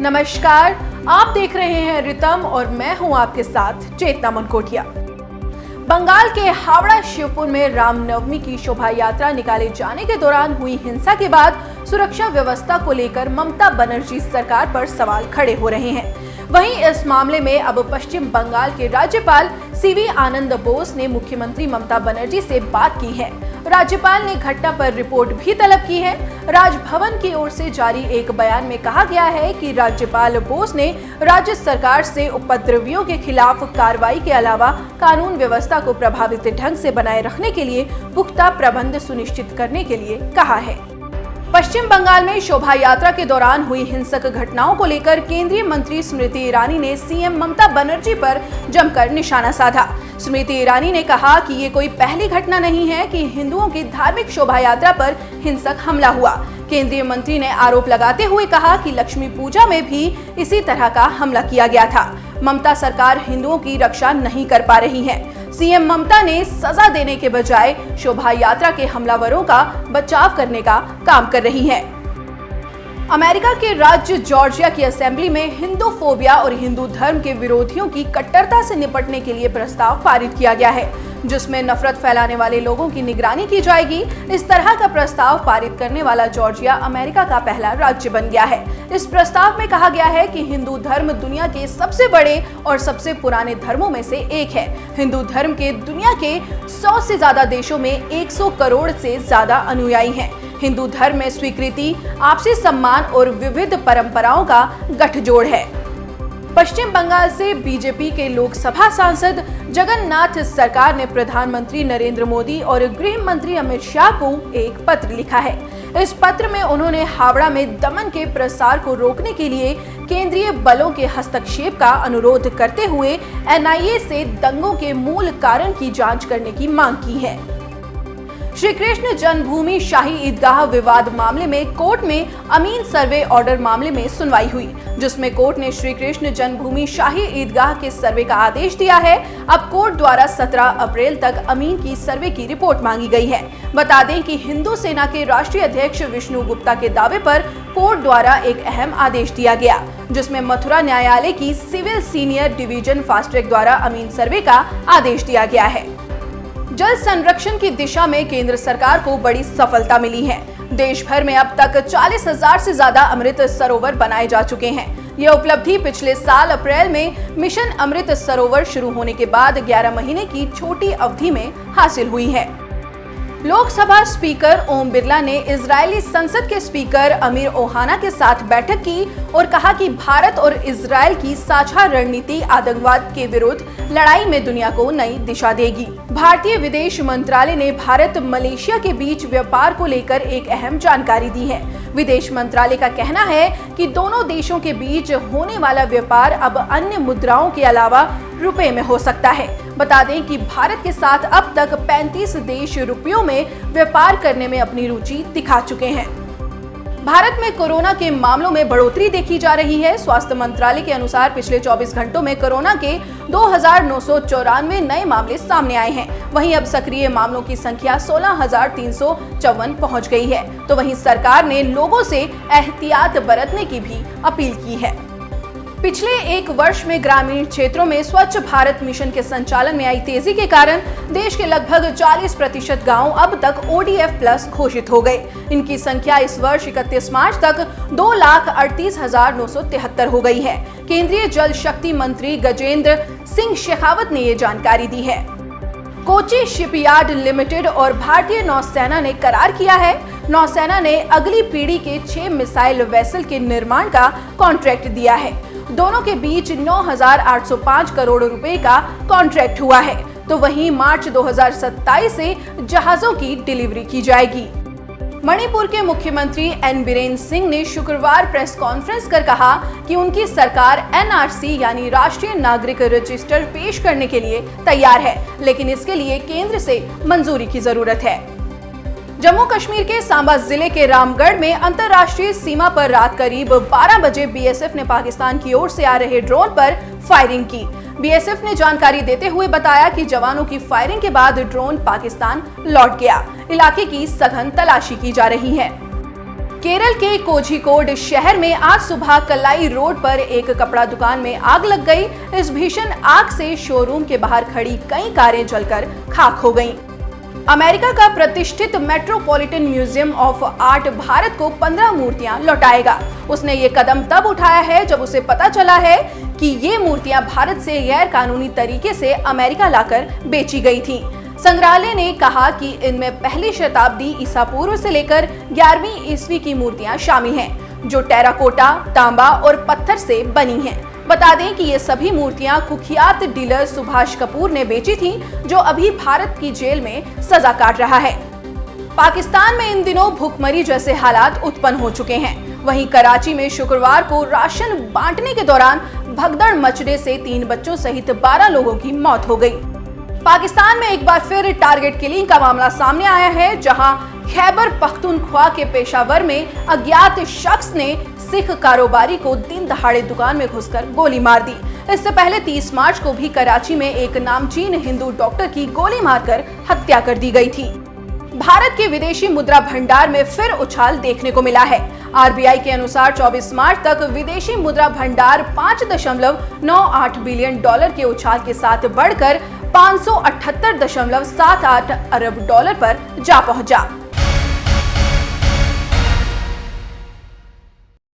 नमस्कार, आप देख रहे हैं रितम और मैं हूं आपके साथ चेतना मनकोटिया। बंगाल के हावड़ा शिवपुर में रामनवमी की शोभा यात्रा निकाले जाने के दौरान हुई हिंसा के बाद सुरक्षा व्यवस्था को लेकर ममता बनर्जी सरकार पर सवाल खड़े हो रहे हैं। वहीं इस मामले में अब पश्चिम बंगाल के राज्यपाल सीवी आनंद बोस ने मुख्यमंत्री ममता बनर्जी से बात की है। राज्यपाल ने घटना पर रिपोर्ट भी तलब की है। राजभवन की ओर से जारी एक बयान में कहा गया है कि राज्यपाल बोस ने राज्य सरकार से उपद्रवियों के खिलाफ कार्रवाई के अलावा कानून व्यवस्था को प्रभावित ढंग से बनाए रखने के लिए पुख्ता प्रबंध सुनिश्चित करने के लिए कहा है। पश्चिम बंगाल में शोभा यात्रा के दौरान हुई हिंसक घटनाओं को लेकर केंद्रीय मंत्री स्मृति ईरानी ने सीएम ममता बनर्जी पर जमकर निशाना साधा। स्मृति ईरानी ने कहा कि ये कोई पहली घटना नहीं है कि हिंदुओं की धार्मिक शोभा यात्रा पर हिंसक हमला हुआ। केंद्रीय मंत्री ने आरोप लगाते हुए कहा कि लक्ष्मी पूजा में भी इसी तरह का हमला किया गया था। ममता सरकार हिंदुओं की रक्षा नहीं कर पा रही है। सीएम ममता ने सजा देने के बजाय शोभा यात्रा के हमलावरों का बचाव करने का काम कर रही है। अमेरिका के राज्य जॉर्जिया की असेंबली में हिंदू फोबिया और हिंदू धर्म के विरोधियों की कट्टरता से निपटने के लिए प्रस्ताव पारित किया गया है, जिसमें नफरत फैलाने वाले लोगों की निगरानी की जाएगी। इस तरह का प्रस्ताव पारित करने वाला जॉर्जिया अमेरिका का पहला राज्य बन गया है। इस प्रस्ताव में कहा गया है कि हिंदू धर्म दुनिया के सबसे बड़े और सबसे पुराने धर्मों में से एक है। हिंदू धर्म के दुनिया के 100 से ज्यादा देशों में 100 करोड़ से ज्यादा अनुयायी हैं। हिंदू धर्म में स्वीकृति, आपसी सम्मान और विविध परंपराओं का गठजोड़ है। पश्चिम बंगाल से बीजेपी के लोकसभा सांसद जगन्नाथ सरकार ने प्रधानमंत्री नरेंद्र मोदी और गृह मंत्री अमित शाह को एक पत्र लिखा है। इस पत्र में उन्होंने हावड़ा में दमन के प्रसार को रोकने के लिए केंद्रीय बलों के हस्तक्षेप का अनुरोध करते हुए एनआईए से दंगों के मूल कारण की जांच करने की मांग की है। श्री कृष्ण जन्मभूमि शाही ईदगाह विवाद मामले में कोर्ट में अमीन सर्वे ऑर्डर मामले में सुनवाई हुई, जिसमें कोर्ट ने श्री कृष्ण जन्मभूमि शाही ईदगाह के सर्वे का आदेश दिया है। अब कोर्ट द्वारा 17 अप्रैल तक अमीन की सर्वे की रिपोर्ट मांगी गई है। बता दें कि हिंदू सेना के राष्ट्रीय अध्यक्ष विष्णु गुप्ता के दावे पर कोर्ट द्वारा एक अहम आदेश दिया गया, जिसमें मथुरा न्यायालय की civil senior division fast track द्वारा अमीन सर्वे का आदेश दिया गया है। जल संरक्षण की दिशा में केंद्र सरकार को बड़ी सफलता मिली है। देश भर में अब तक 40,000 से ज्यादा अमृत सरोवर बनाए जा चुके हैं। यह उपलब्धि पिछले साल अप्रैल में मिशन अमृत सरोवर शुरू होने के बाद 11 महीने की छोटी अवधि में हासिल हुई है। लोकसभा स्पीकर ओम बिरला ने इजरायली संसद के स्पीकर अमीर ओहाना के साथ बैठक की और कहा कि भारत और इजरायल की साझा रणनीति आतंकवाद के विरुद्ध लड़ाई में दुनिया को नई दिशा देगी। भारतीय विदेश मंत्रालय ने भारत मलेशिया के बीच व्यापार को लेकर एक अहम जानकारी दी है। विदेश मंत्रालय का कहना है कि दोनों देशों के बीच होने वाला व्यापार अब अन्य मुद्राओं के अलावा रुपए में हो सकता है। बता दें कि भारत के साथ अब तक 35 देश रुपयों में व्यापार करने में अपनी रुचि दिखा चुके हैं। भारत में कोरोना के मामलों में बढ़ोतरी देखी जा रही है। स्वास्थ्य मंत्रालय के अनुसार पिछले 24 घंटों में कोरोना के 2,994 नए मामले सामने आए हैं। वहीं अब सक्रिय मामलों की संख्या 16,354 पहुंच गई है। तो वहीं सरकार ने लोगों से एहतियात बरतने की भी अपील की है। पिछले एक वर्ष में ग्रामीण क्षेत्रों में स्वच्छ भारत मिशन के संचालन में आई तेजी के कारण देश के लगभग 40% गांव अब तक ODF प्लस घोषित हो गए। इनकी संख्या इस वर्ष 31 मार्च तक 2,38,973 हो गई है। केंद्रीय जल शक्ति मंत्री गजेंद्र सिंह शेखावत ने ये जानकारी दी है। कोची शिपयार्ड लिमिटेड और भारतीय नौसेना ने करार किया है। नौसेना ने अगली पीढ़ी के 6 मिसाइल वेसल के निर्माण का कॉन्ट्रैक्ट दिया है। दोनों के बीच 9,805 करोड़ रुपए का कॉन्ट्रैक्ट हुआ है। तो वहीं मार्च 2027 से जहाजों की डिलीवरी की जाएगी। मणिपुर के मुख्यमंत्री एन बीरेन सिंह ने शुक्रवार प्रेस कॉन्फ्रेंस कर कहा कि उनकी सरकार NRC यानी राष्ट्रीय नागरिक रजिस्टर पेश करने के लिए तैयार है, लेकिन इसके लिए केंद्र से मंजूरी की जरूरत है। जम्मू कश्मीर के सांबा जिले के रामगढ़ में अंतर्राष्ट्रीय सीमा पर रात करीब 12 बजे बीएसएफ ने पाकिस्तान की ओर से आ रहे ड्रोन पर फायरिंग की। बीएसएफ ने जानकारी देते हुए बताया कि जवानों की फायरिंग के बाद ड्रोन पाकिस्तान लौट गया। इलाके की सघन तलाशी की जा रही है। केरल के कोझिकोड शहर में आज सुबह कल्लाई रोड पर एक कपड़ा दुकान में आग लग गई। इस भीषण आग से शोरूम के बाहर खड़ी कई कारें जलकर खाक हो गईं। अमेरिका का प्रतिष्ठित metropolitan museum of art Bharat को 15 मूर्तियां लौटाएगा। उसने ये कदम तब उठाया है जब उसे पता चला है कि ये मूर्तियां भारत से गैर कानूनी तरीके से अमेरिका लाकर बेची गई थीं। संग्रहालय ने कहा कि इनमें पहली शताब्दी ईसा पूर्व से लेकर 11वीं ईस्वी की मूर्तियां शामिल हैं, जो टेराकोटा, तांबा और पत्थर से बनी हैं। बता दें कि ये सभी मूर्तियां कुख्यात डीलर सुभाष कपूर ने बेची थीं, जो अभी भारत की जेल में सजा काट रहा है। पाकिस्तान में इन दिनों भूखमरी जैसे हालात उत्पन्न हो चुके हैं। वहीं कराची में शुक्रवार को राशन बांटने के दौरान भगदड़ मचने से 3 बच्चों सहित 12 लोगों की मौत हो गई। पाकिस्तान में एक बार फिर टारगेट किलिंग का मामला सामने आया है, जहां खैबर पख्तूनख्वा के पेशावर में अज्ञात शख्स ने सिख कारोबारी को दिन दहाड़े दुकान में घुसकर गोली मार दी। इससे पहले 30 मार्च को भी कराची में एक नामचीन हिंदू डॉक्टर की गोली मारकर हत्या कर दी गई थी। भारत के विदेशी मुद्रा भंडार में फिर उछाल देखने को मिला है। आरबीआई के अनुसार 24 मार्च तक विदेशी मुद्रा भंडार 5.98 बिलियन डॉलर के उछाल के साथ बढ़कर 578.78 अरब डॉलर पर जा पहुंचा।